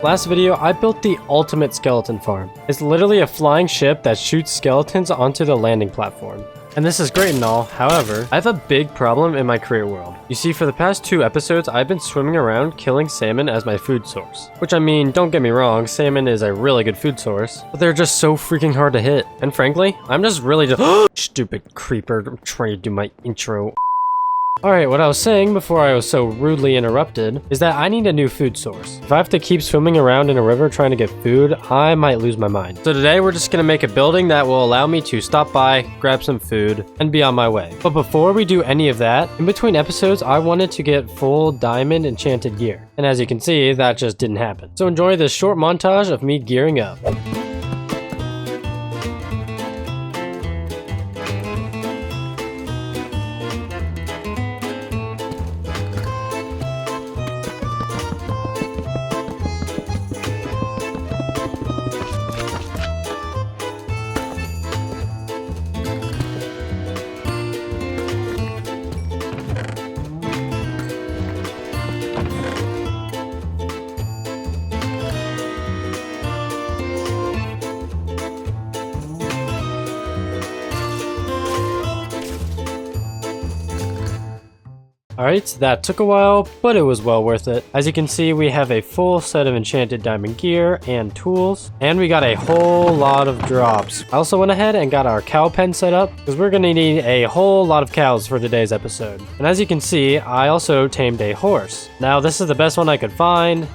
Last video, I built the ultimate skeleton farm. It's literally a flying ship that shoots skeletons onto the landing platform. And this is great and all, however, I have a big problem in my career world. You see, for the past 2 episodes, I've been swimming around killing salmon as my food source. Which, I mean, don't get me wrong, salmon is a really good food source, but they're just so freaking hard to hit. And frankly, I'm just really stupid creeper, I'm trying to do my intro. Alright, what I was saying before I was so rudely interrupted is that I need a new food source. If I have to keep swimming around in a river trying to get food, I might lose my mind. So today we're just gonna make a building that will allow me to stop by, grab some food, and be on my way. But before we do any of that, in between episodes I wanted to get full diamond enchanted gear. And as you can see, that just didn't happen. So enjoy this short montage of me gearing up. Alright, that took a while, but it was well worth it. As you can see, we have a full set of enchanted diamond gear and tools, and we got a whole lot of drops. I also went ahead and got our cow pen set up, because we're going to need a whole lot of cows for today's episode. And as you can see, I also tamed a horse. Now, this is the best one I could find.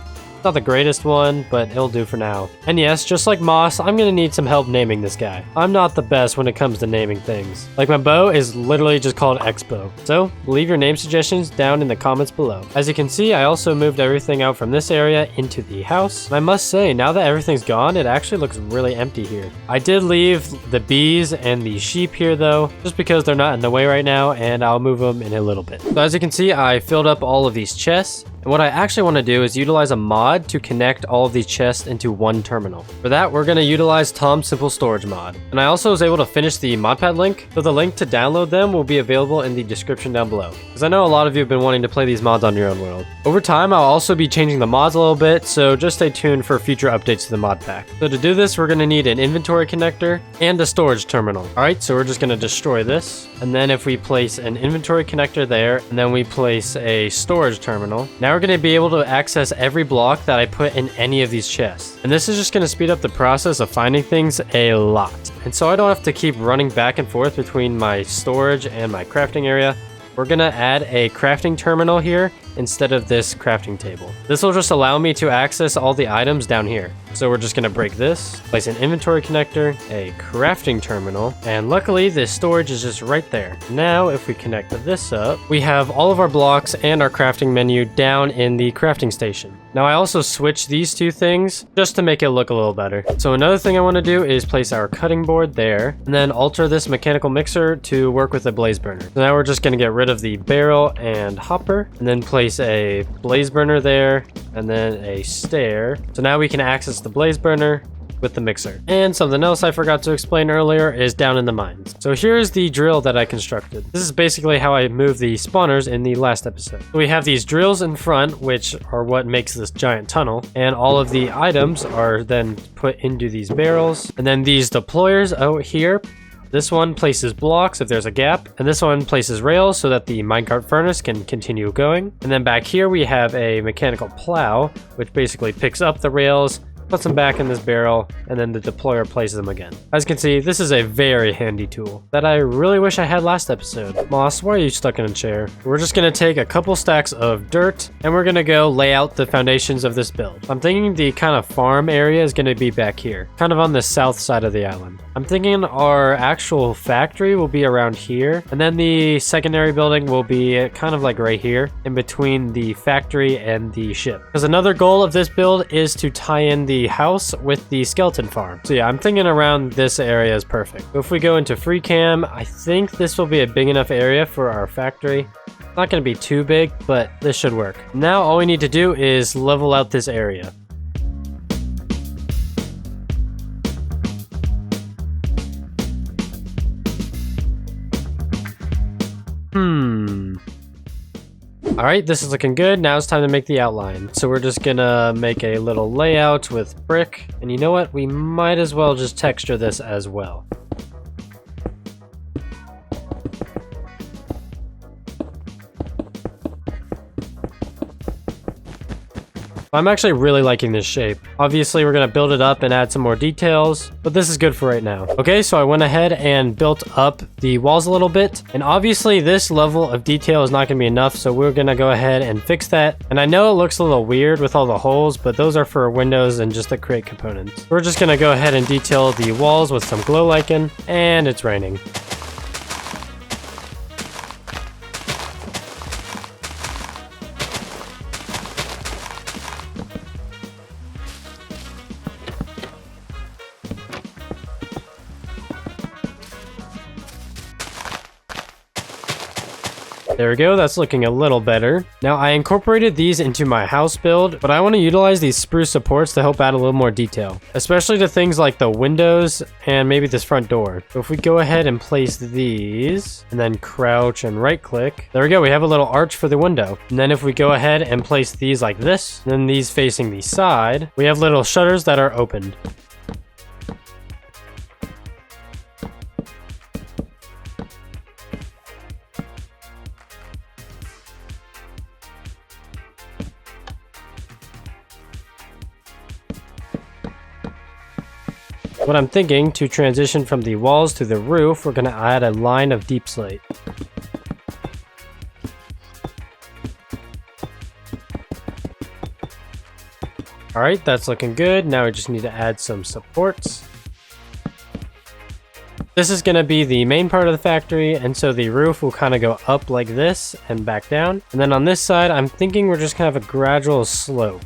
Not the greatest one, but it'll do for now. And yes, just like Moss, I'm gonna need some help naming this guy. I'm not the best when it comes to naming things. Like, my bow is literally just called Expo. So leave your name suggestions down in the comments below. As you can see, I also moved everything out from this area into the house. And I must say, now that everything's gone, it actually looks really empty here. I did leave the bees and the sheep here though, just because they're not in the way right now, and I'll move them in a little bit. So as you can see, I filled up all of these chests. And what I actually want to do is utilize a mod to connect all of these chests into one terminal. For that, we're going to utilize Tom's Simple Storage mod. And I also was able to finish the modpad link, so the link to download them will be available in the description down below. Because I know a lot of you have been wanting to play these mods on your own world. Over time, I'll also be changing the mods a little bit, so just stay tuned for future updates to the mod pack. So to do this, we're going to need an inventory connector and a storage terminal. Alright, so we're just going to destroy this. And then if we place an inventory connector there, and then we place a storage terminal, now we're going to be able to access every block that I put in any of these chests. And this is just going to speed up the process of finding things a lot. And so I don't have to keep running back and forth between my storage and my crafting area. We're going to add a crafting terminal here instead of this crafting table. This will just allow me to access all the items down here. So we're just going to break this, place an inventory connector, a crafting terminal, and luckily this storage is just right there. Now if we connect this up, we have all of our blocks and our crafting menu down in the crafting station. Now I also switched these two things just to make it look a little better. So another thing I want to do is place our cutting board there, and then alter this mechanical mixer to work with a blaze burner. So now we're just going to get rid of the barrel and hopper, and then place a blaze burner there, and then a stair. So now we can access the blaze burner with the mixer. And something else I forgot to explain earlier is down in the mines. So here's the drill that I constructed. This is basically how I moved the spawners in the last episode. So we have these drills in front, which are what makes this giant tunnel, and all of the items are then put into these barrels. And then these deployers out here, this one places blocks if there's a gap, and this one places rails so that the minecart furnace can continue going. And then back here we have a mechanical plow, which basically picks up the rails, puts them back in this barrel, and then the deployer places them again. As you can see, this is a very handy tool that I really wish I had last episode. Moss, why are you stuck in a chair? We're just gonna take a couple stacks of dirt, and we're gonna go lay out the foundations of this build. I'm thinking the kind of farm area is gonna be back here, kind of on the south side of the island. I'm thinking our actual factory will be around here, and then the secondary building will be kind of like right here, in between the factory and the ship. Because another goal of this build is to tie in the house with the skeleton farm. So yeah, I'm thinking around this area is perfect. So if we go into free cam, I think this will be a big enough area for our factory. Not going to be too big, but this should work. Now all we need to do is level out this area. All right, this is looking good. Now it's time to make the outline. So we're just gonna make a little layout with brick. And you know what? We might as well just texture this as well. I'm actually really liking this shape. Obviously, we're gonna build it up and add some more details, but this is good for right now. Okay, so I went ahead and built up the walls a little bit, and obviously this level of detail is not gonna be enough, so we're gonna go ahead and fix that. And I know it looks a little weird with all the holes, but those are for windows and just the create components. We're just gonna go ahead and detail the walls with some glow lichen, and it's raining. There we go, that's looking a little better. Now I incorporated these into my house build, but I want to utilize these spruce supports to help add a little more detail, especially to things like the windows and maybe this front door. So if we go ahead and place these and then crouch and right click, there we go, we have a little arch for the window. And then if we go ahead and place these like this, and then these facing the side, we have little shutters that are opened. What I'm thinking, to transition from the walls to the roof, we're going to add a line of deep slate. Alright, that's looking good. Now we just need to add some supports. This is going to be the main part of the factory, and so the roof will kind of go up like this and back down. And then on this side, I'm thinking we're just going to have a gradual slope.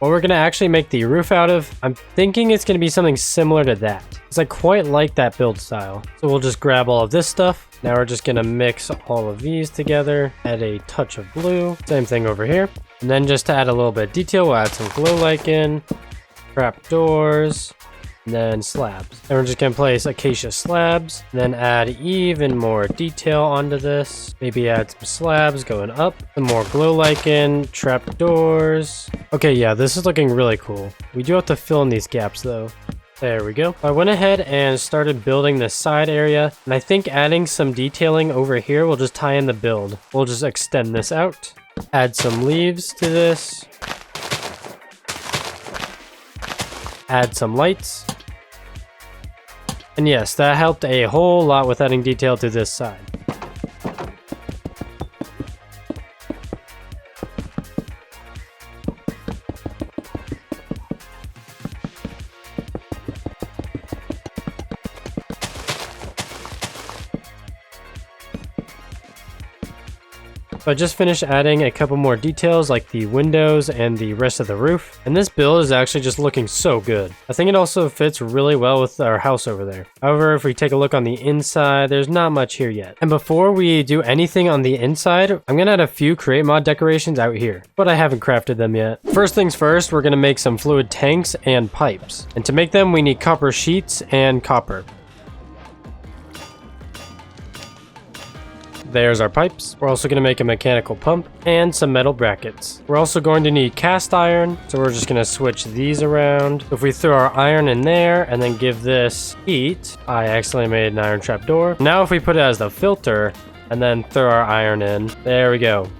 What we're going to actually make the roof out of, I'm thinking it's going to be something similar to that, because I quite like that build style. So we'll just grab all of this stuff. Now we're just going to mix all of these together, add a touch of blue, same thing over here. And then just to add a little bit of detail, we'll add some glow lichen, trap doors, and then slabs. And we're just going to place acacia slabs, and then add even more detail onto this. Maybe add some slabs going up, some more glow lichen, trap doors. Okay, yeah, this is looking really cool. We do have to fill in these gaps though. There we go. I went ahead and started building this side area, and I think adding some detailing over here will just tie in the build. We'll just extend this out, add some leaves to this, add some lights. And yes, that helped a whole lot with adding detail to this side. So I just finished adding a couple more details like the windows and the rest of the roof. And this build is actually just looking so good. I think it also fits really well with our house over there. However, if we take a look on the inside, there's not much here yet. And before we do anything on the inside, I'm gonna add a few create mod decorations out here, but I haven't crafted them yet. First things first, we're gonna make some fluid tanks and pipes. And to make them, we need copper sheets and copper. There's our pipes. We're also going to make a mechanical pump and some metal brackets. We're also going to need cast iron, so we're just going to switch these around. If we throw our iron in there and then give this heat, I accidentally made an iron trap door. Now if we put it as the filter and then throw our iron in, there we go.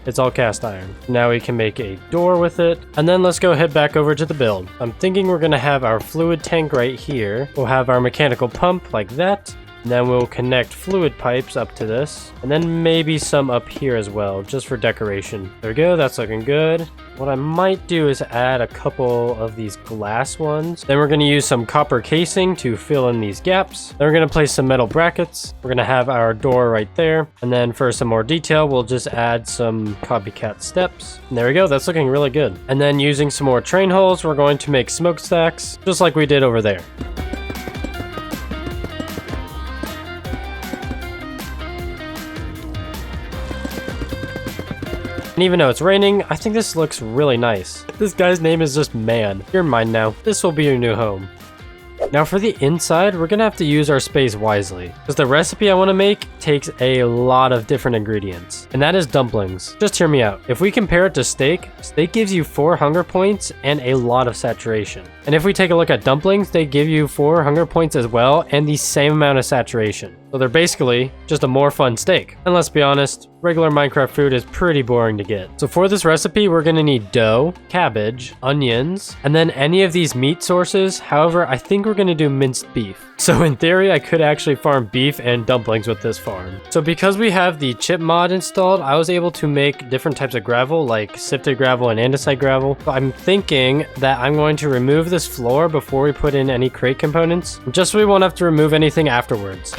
It's all cast iron. Now we can make a door with it. And then let's go head back over to the build. I'm thinking we're going to have our fluid tank right here. We'll have our mechanical pump like that. And then we'll connect fluid pipes up to this. And then maybe some up here as well, just for decoration. There we go, that's looking good. What I might do is add a couple of these glass ones. Then we're going to use some copper casing to fill in these gaps. Then we're going to place some metal brackets. We're going to have our door right there. And then for some more detail, we'll just add some copycat steps. And there we go, that's looking really good. And then using some more train holes, we're going to make smokestacks, just like we did over there. And even though it's raining, I think this looks really nice. This guy's name is just Man. You're mine now. This will be your new home. Now for the inside, we're gonna have to use our space wisely, because the recipe I want to make takes a lot of different ingredients, and that is dumplings. Just hear me out. If we compare it to steak, steak gives you 4 hunger points and a lot of saturation. And if we take a look at dumplings, they give you 4 hunger points as well and the same amount of saturation. So they're basically just a more fun steak. And let's be honest, regular Minecraft food is pretty boring to get. So for this recipe, we're gonna need dough, cabbage, onions, and then any of these meat sources. However, I think we're gonna do minced beef. So in theory, I could actually farm beef and dumplings with this farm. So because we have the chip mod installed, I was able to make different types of gravel, like sifted gravel and andesite gravel. So I'm thinking that I'm going to remove this floor before we put in any crate components, just so we won't have to remove anything afterwards.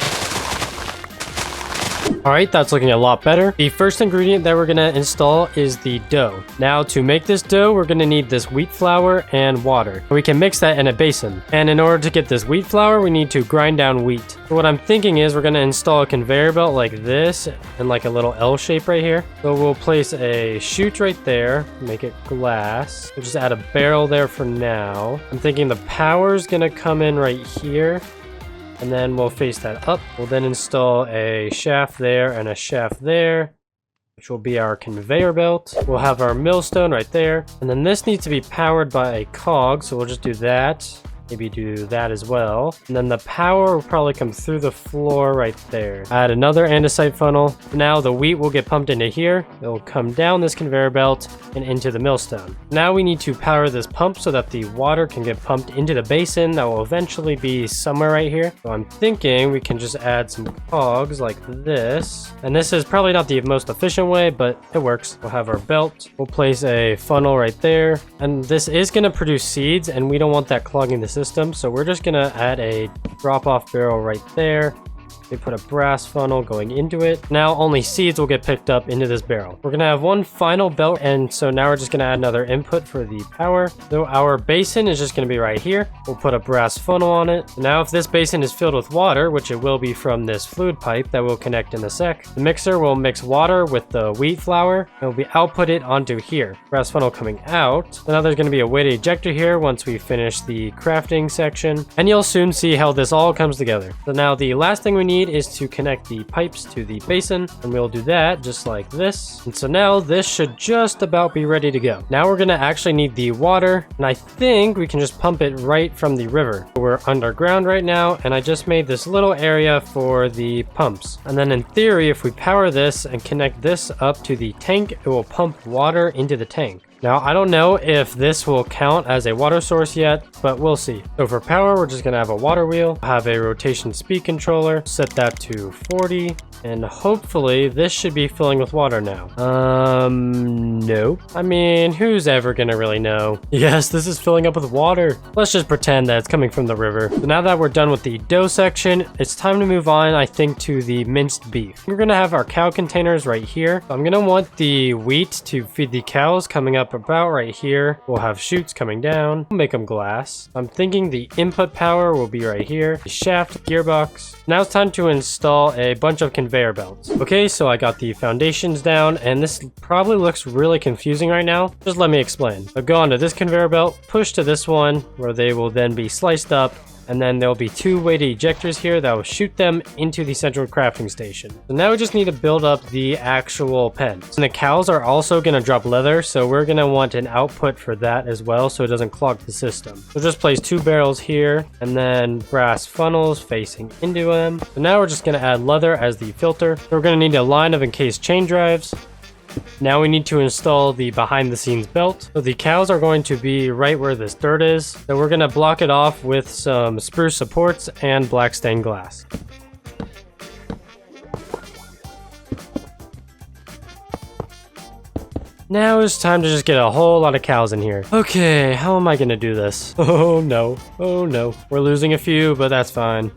Alright, that's looking a lot better. The first ingredient that we're going to install is the dough. Now, to make this dough, we're going to need this wheat flour and water. We can mix that in a basin. And in order to get this wheat flour, we need to grind down wheat. So what I'm thinking is we're going to install a conveyor belt like this and like a little L shape right here. So we'll place a chute right there, make it glass. We'll just add a barrel there for now. I'm thinking the power is going to come in right here. And then we'll face that up. We'll then install a shaft there and a shaft there, which will be our conveyor belt. We'll have our millstone right there. And then this needs to be powered by a cog, so we'll just do that. Maybe do that as well. And then the power will probably come through the floor right there. Add another andesite funnel. Now the wheat will get pumped into here. It will come down this conveyor belt and into the millstone. Now we need to power this pump so that the water can get pumped into the basin that will eventually be somewhere right here. So I'm thinking we can just add some cogs like this. And this is probably not the most efficient way, but it works. We'll have our belt. We'll place a funnel right there. And this is going to produce seeds, and we don't want that clogging the system, so we're just gonna add a drop-off barrel right there. We put a brass funnel going into it. Now only seeds will get picked up into this barrel. We're gonna have one final belt, and so now we're just gonna add another input for the power. So our basin is just gonna be right here. We'll put a brass funnel on it. Now if this basin is filled with water, which it will be from this fluid pipe that will connect in a sec, the mixer will mix water with the wheat flour and will be outputted onto here. Brass funnel coming out. So now there's gonna be a weighted ejector here once we finish the crafting section, and you'll soon see how this all comes together. So now the last thing we need is to connect the pipes to the basin, and we'll do that just like this. And so now this should just about be ready to go. Now we're gonna actually need the water, and I think we can just pump it right from the river. We're underground right now, and I just made this little area for the pumps. And then in theory, if we power this and connect this up to the tank, it will pump water into the tank. Now, I don't know if this will count as a water source yet, but we'll see. So for power, we're just gonna have a water wheel, have a rotation speed controller, set that to 40, and hopefully this should be filling with water now. No. I mean, who's ever gonna really know? Yes, this is filling up with water. Let's just pretend that it's coming from the river. So now that we're done with the dough section, it's time to move on, I think, to the minced beef. We're gonna have our cow containers right here. I'm gonna want the wheat to feed the cows coming up about right here. We'll have chutes coming down. We'll make them glass. I'm thinking the input power will be right here. The shaft, gearbox. Now it's time to install a bunch of conveyor belts. Okay, so I got the foundations down, and this probably looks really confusing right now. Just let me explain. I'll go onto this conveyor belt, push to this one, where they will then be sliced up, and then there'll be 2 weighted ejectors here that will shoot them into the central crafting station. So now we just need to build up the actual pens. And the cows are also going to drop leather, so we're going to want an output for that as well, so it doesn't clog the system. So just place 2 barrels here, and then brass funnels facing into them. So now we're just going to add leather as the filter. So we're going to need a line of encased chain drives. Now we need to install the behind the scenes belt. So the cows are going to be right where this dirt is. So we're going to block it off with some spruce supports and black stained glass. Now it's time to just get a whole lot of cows in here. Okay, how am I going to do this? Oh no, oh no. We're losing a few, but that's fine.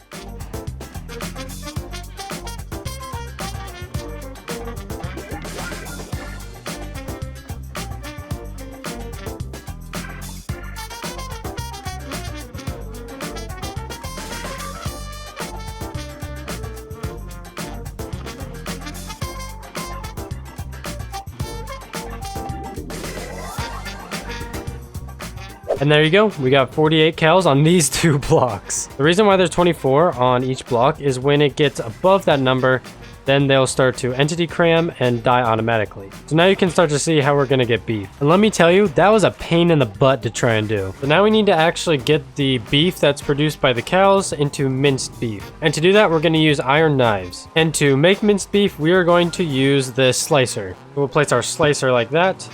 And there you go. We got 48 cows on these 2 blocks. The reason why there's 24 on each block is when it gets above that number, then they'll start to entity cram and die automatically. So now you can start to see how we're gonna get beef. And let me tell you, that was a pain in the butt to try and do. So now we need to actually get the beef that's produced by the cows into minced beef. And to do that, we're gonna use iron knives. And to make minced beef, we are going to use this slicer. We'll place our slicer like that.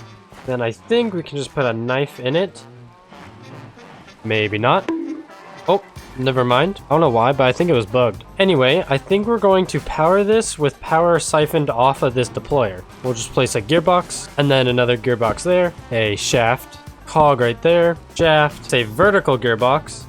Then I think we can just put a knife in it. Maybe not. Oh, never mind. I don't know why, but I think it was bugged. Anyway, I think we're going to power this with power siphoned off of this deployer. We'll just place a gearbox and then another gearbox there, a shaft, cog right there, shaft, a vertical gearbox,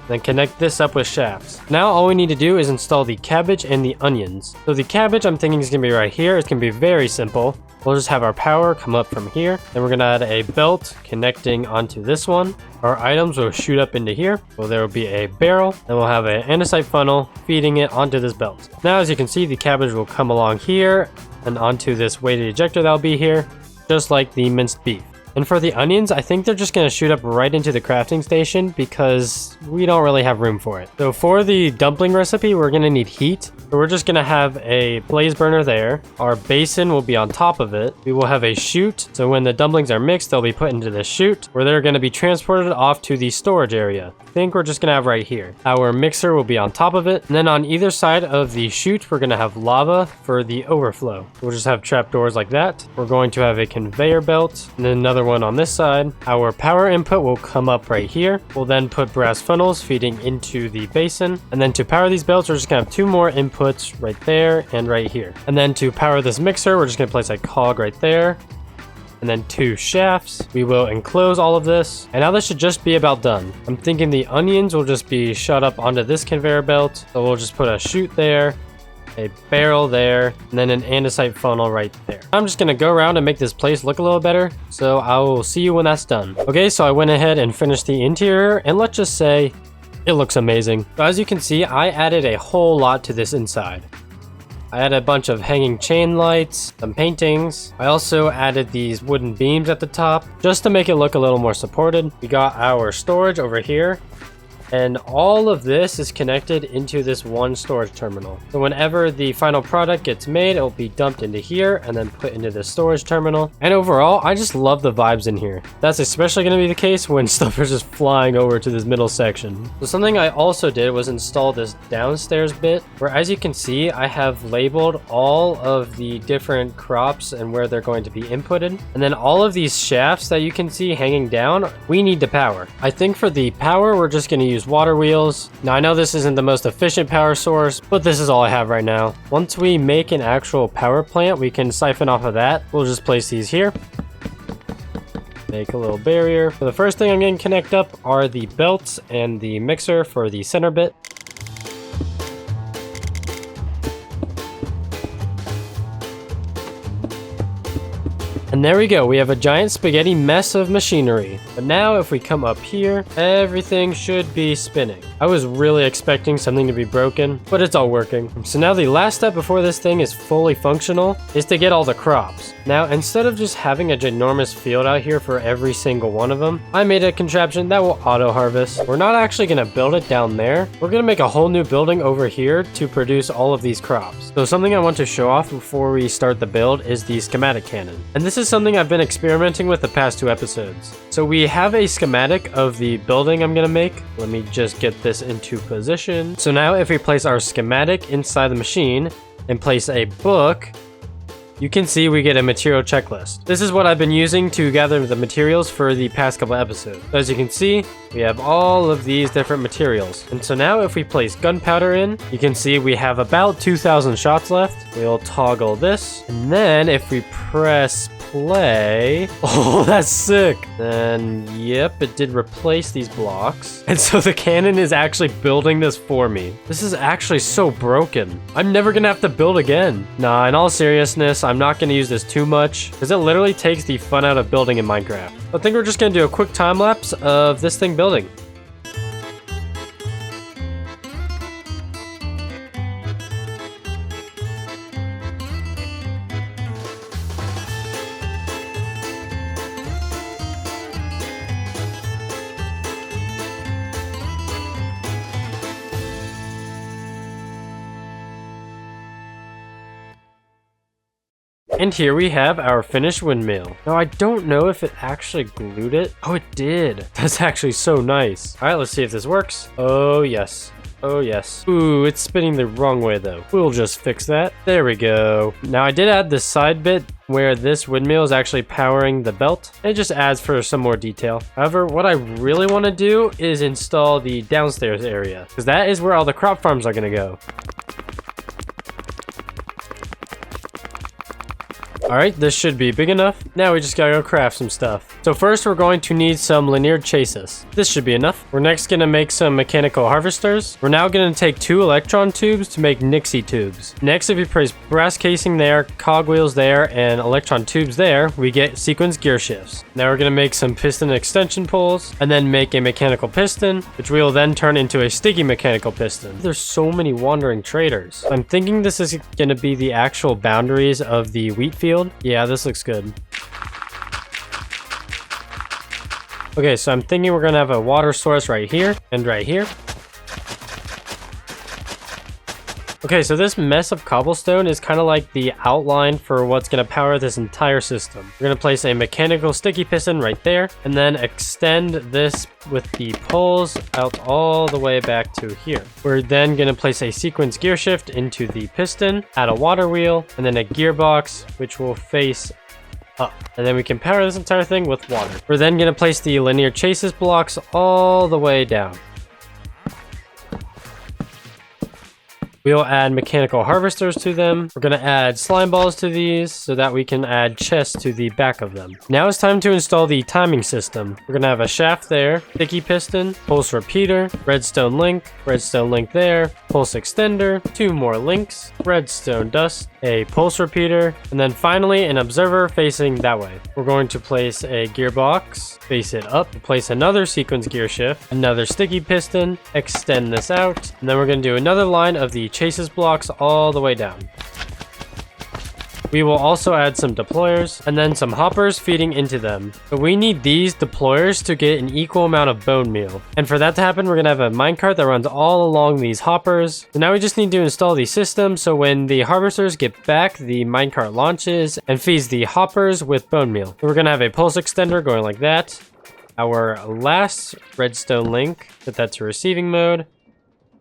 then connect this up with shafts. Now all we need to do is install the cabbage and the onions. So the cabbage I'm thinking is gonna be right here. It's gonna be very simple. We'll just have our power come up from here. Then we're gonna add a belt connecting onto this one. Our items will shoot up into here. So there will be a barrel. Then we'll have an andesite funnel feeding it onto this belt. Now as you can see, the cabbage will come along here and onto this weighted ejector that'll be here, just like the minced beef. And for the onions, I think they're just going to shoot up right into the crafting station because we don't really have room for it. So for the dumpling recipe, we're going to need heat. So we're just going to have a blaze burner there. Our basin will be on top of it. We will have a chute. So when the dumplings are mixed, they'll be put into the chute where they're going to be transported off to the storage area. I think we're just going to have right here. Our mixer will be on top of it. And then on either side of the chute, we're going to have lava for the overflow. We'll just have trapdoors like that. We're going to have a conveyor belt and then another one on this side. Our power input will come up right here. We'll then put brass funnels feeding into the basin. And then to power these belts, we're just gonna have 2 more inputs right there and right here. And then to power this mixer, we're just gonna place a cog right there. And then 2 shafts. We will enclose all of this. And now this should just be about done. I'm thinking the onions will just be shot up onto this conveyor belt. So we'll just put a chute there, a barrel there, and then an andesite funnel right there. I'm just gonna go around and make this place look a little better, so I will see you when that's done. Okay, so I went ahead and finished the interior, and let's just say it looks amazing. So as you can see, I added a whole lot to this inside. I added a bunch of hanging chain lights, some paintings. I also added these wooden beams at the top, just to make it look a little more supported. We got our storage over here. And all of this is connected into this one storage terminal. So whenever the final product gets made, it will be dumped into here and then put into the storage terminal. And overall, I just love the vibes in here. That's especially going to be the case when stuff is just flying over to this middle section. So something I also did was install this downstairs bit, where as you can see, I have labeled all of the different crops and where they're going to be inputted. And then all of these shafts that you can see hanging down, we need to power. I think for the power, we're just going to use water wheels. Now I know this isn't the most efficient power source, but this is all I have right now. Once we make an actual power plant, we can siphon off of that. We'll just place these here. Make a little barrier. So the first thing I'm going to connect up are the belts and the mixer for the center bit. And there we go, we have a giant spaghetti mess of machinery. But now if we come up here, everything should be spinning. I was really expecting something to be broken, but it's all working. So now the last step before this thing is fully functional is to get all the crops. Now instead of just having a ginormous field out here for every single one of them, I made a contraption that will auto harvest. We're not actually gonna build it down there. We're gonna make a whole new building over here to produce all of these crops. So something I want to show off before we start the build is the schematic cannon. And this is something I've been experimenting with the past 2 episodes. So we have a schematic of the building I'm gonna make. Let me just get this into position. So now if we place our schematic inside the machine and place a book, you can see we get a material checklist. This is what I've been using to gather the materials for the past couple episodes. So as you can see, we have all of these different materials. And so now if we place gunpowder in, you can see we have about 2,000 shots left. We'll toggle this. And then if we press play, oh, that's sick. Then, yep, it did replace these blocks. And so the cannon is actually building this for me. This is actually so broken. I'm never gonna have to build again. Nah, in all seriousness, I'm not gonna use this too much because it literally takes the fun out of building in Minecraft. I think we're just gonna do a quick time lapse of this thing building. And here we have our finished windmill. Now I don't know if it actually glued it. Oh, it did. That's actually so nice. All right, let's see if this works. Oh, yes. Oh, yes. Ooh, it's spinning the wrong way, though. We'll just fix that. There we go. Now, I did add this side bit where this windmill is actually powering the belt. It just adds for some more detail. However, what I really want to do is install the downstairs area, because that is where all the crop farms are going to go. Alright, this should be big enough. Now we just gotta go craft some stuff. So first we're going to need some linear chases. This should be enough. We're next gonna make some mechanical harvesters. We're now gonna take 2 electron tubes to make Nixie tubes. Next, if we place brass casing there, cogwheels there, and electron tubes there, we get sequence gear shifts. Now we're gonna make some piston extension poles, and then make a mechanical piston, which we will then turn into a sticky mechanical piston. There's so many wandering traders. I'm thinking this is gonna be the actual boundaries of the wheat field. Yeah, this looks good. Okay, so I'm thinking we're gonna have a water source right here and right here. Okay, so this mess of cobblestone is kind of like the outline for what's going to power this entire system. We're going to place a mechanical sticky piston right there, and then extend this with the poles out all the way back to here. We're then going to place a sequence gear shift into the piston, add a water wheel, and then a gearbox, which will face up. And then we can power this entire thing with water. We're then going to place the linear chases blocks all the way down. We'll add mechanical harvesters to them. We're going to add slime balls to these so that we can add chests to the back of them. Now it's time to install the timing system. We're going to have a shaft there, sticky piston, pulse repeater, redstone link there, pulse extender, 2 more links, redstone dust, a pulse repeater, and then finally an observer facing that way. We're going to place a gearbox, face it up, place another sequence gear shift, another sticky piston, extend this out, and then we're going to do another line of the chases blocks all the way down. We will also add some deployers and then some hoppers feeding into them. But we need these deployers to get an equal amount of bone meal. And for that to happen, we're going to have a minecart that runs all along these hoppers. So now we just need to install the system so when the harvesters get back, the minecart launches and feeds the hoppers with bone meal. So we're going to have a pulse extender going like that. Our last redstone link, put that to receiving mode.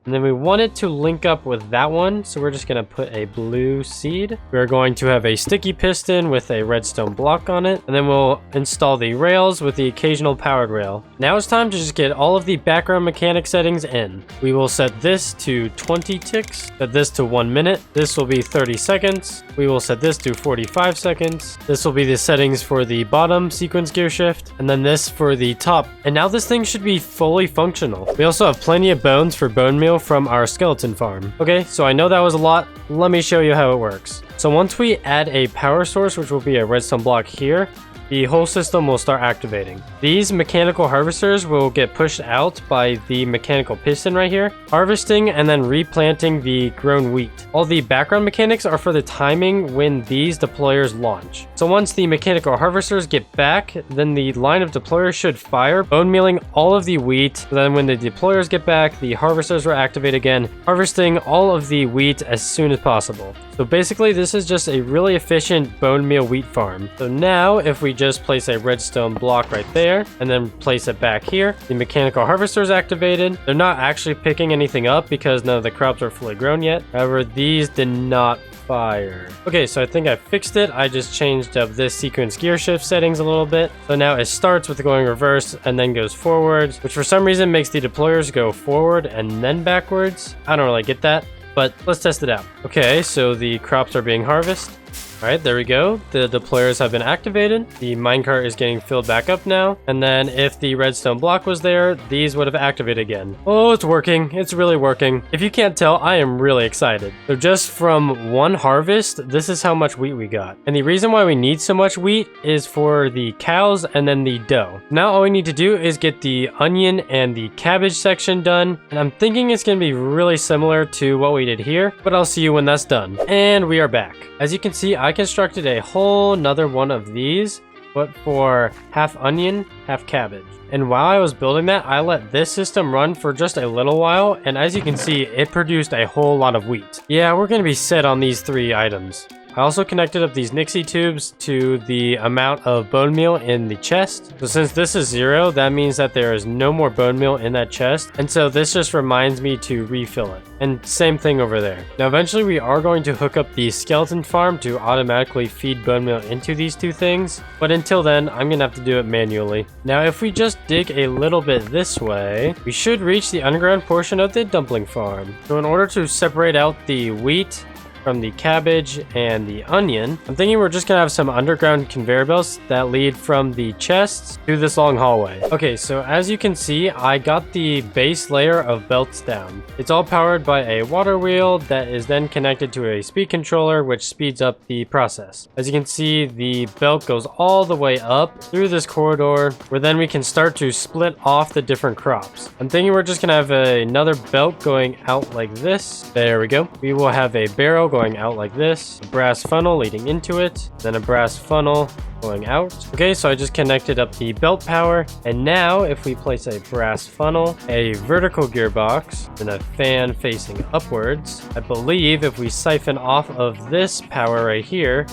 And then we want it to link up with that one, so we're just going to put a blue seed. We're going to have a sticky piston with a redstone block on it, and then we'll install the rails with the occasional powered rail. Now it's time to just get all of the background mechanic settings in. We will set this to 20 ticks, set this to 1 minute, this will be 30 seconds, we will set this to 45 seconds, this will be the settings for the bottom sequence gear shift, and then this for the top. And now this thing should be fully functional. We also have plenty of bones for bone meal from our skeleton farm. Okay, so I know that was a lot. Let me show you how it works. So once we add a power source, which will be a redstone block here, the whole system will start activating. These mechanical harvesters will get pushed out by the mechanical piston right here, harvesting and then replanting the grown wheat. All the background mechanics are for the timing when these deployers launch. So once the mechanical harvesters get back, then the line of deployers should fire, bone mealing all of the wheat. Then when the deployers get back, the harvesters will activate again, harvesting all of the wheat as soon as possible. So basically this is just a really efficient bone meal wheat farm. So now if we just place a redstone block right there and then place it back here, the mechanical harvester is activated. They're not actually picking anything up because none of the crops are fully grown yet. However, these did not fire. Okay, so I think I fixed it. I just changed up this sequence gear shift settings a little bit. So now it starts with going reverse and then goes forwards, which for some reason makes the deployers go forward and then backwards. I don't really get that, but let's test it out. Okay, so the crops are being harvested. All right, there we go. The deployers have been activated. The minecart is getting filled back up now. And then if the redstone block was there, these would have activated again. Oh, it's working. It's really working. If you can't tell, I am really excited. So just from one harvest, this is how much wheat we got. And the reason why we need so much wheat is for the cows and then the dough. Now all we need to do is get the onion and the cabbage section done. And I'm thinking it's going to be really similar to what we did here, but I'll see you when that's done. And we are back. As you can see, I constructed a whole nother one of these, but for half onion, half cabbage. And while I was building that, I let this system run for just a little while, and as you can see, it produced a whole lot of wheat. Yeah, we're going to be set on these 3 items. I also connected up these Nixie tubes to the amount of bone meal in the chest. So since this is 0, that means that there is no more bone meal in that chest. And so this just reminds me to refill it. And same thing over there. Now eventually we are going to hook up the skeleton farm to automatically feed bone meal into these two things. But until then, I'm gonna have to do it manually. Now if we just dig a little bit this way, we should reach the underground portion of the dumpling farm. So in order to separate out the wheat from the cabbage and the onion, I'm thinking we're just gonna have some underground conveyor belts that lead from the chests to this long hallway. Okay, so as you can see, I got the base layer of belts down. It's all powered by a water wheel that is then connected to a speed controller, which speeds up the process. As you can see, the belt goes all the way up through this corridor, where then we can start to split off the different crops. I'm thinking we're just gonna have another belt going out like this. There we go. We will have a barrel going out like this, a brass funnel leading into it, then a brass funnel going out. Okay, so I just connected up the belt power, and now if we place a brass funnel, a vertical gearbox, and a fan facing upwards, I believe if we siphon off of this power right here,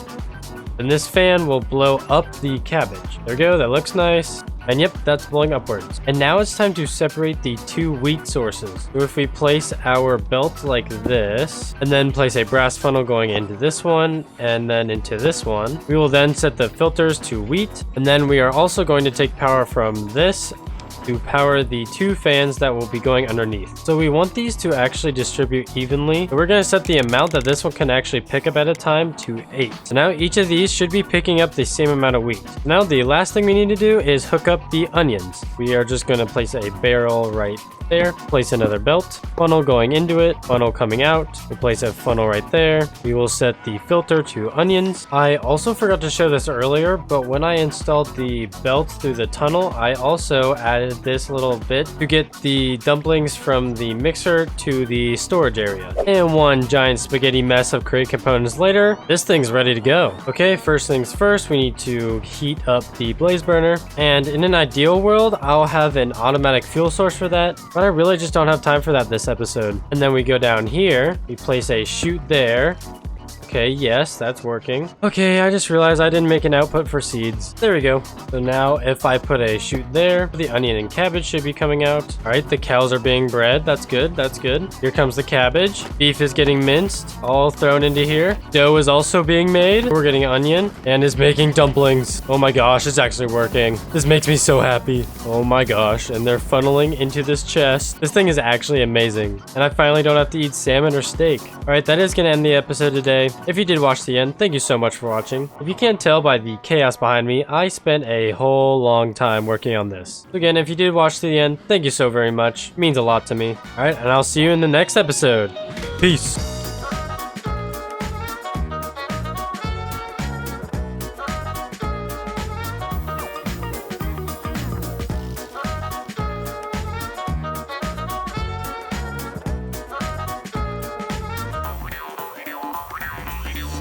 then this fan will blow up the cabbage. There we go, that looks nice. And yep, that's blowing upwards. And now it's time to separate the two wheat sources. So if we place our belt like this, and then place a brass funnel going into this one, and then into this one, we will then set the filters to wheat. And then we are also going to take power from this to power the two fans that will be going underneath. So we want these to actually distribute evenly. So we're going to set the amount that this one can actually pick up at a time to 8. So now each of these should be picking up the same amount of wheat. Now the last thing we need to do is hook up the onions. We are just going to place a barrel right there, place another belt, funnel going into it, funnel coming out. We place a funnel right there. We will set the filter to onions. I also forgot to show this earlier, but when I installed the belt through the tunnel, I also added this little bit to get the dumplings from the mixer to the storage area. And one giant spaghetti mess of crate components later, this thing's ready to go. Okay, first things first, we need to heat up the blaze burner. And in an ideal world, I'll have an automatic fuel source for that, but I really just don't have time for that this episode. And then we go down here, we place a chute there. Okay, yes, that's working. Okay, I just realized I didn't make an output for seeds. There we go. So now if I put a chute there, the onion and cabbage should be coming out. All right, the cows are being bred. That's good, that's good. Here comes the cabbage. Beef is getting minced, all thrown into here. Dough is also being made. We're getting onion and is making dumplings. Oh my gosh, it's actually working. This makes me so happy. Oh my gosh, and they're funneling into this chest. This thing is actually amazing. And I finally don't have to eat salmon or steak. All right, that is gonna end the episode today. If you did watch to the end, thank you so much for watching. If you can't tell by the chaos behind me, I spent a whole long time working on this. So again, if you did watch to the end, thank you so very much. It means a lot to me. Alright, and I'll see you in the next episode. Peace.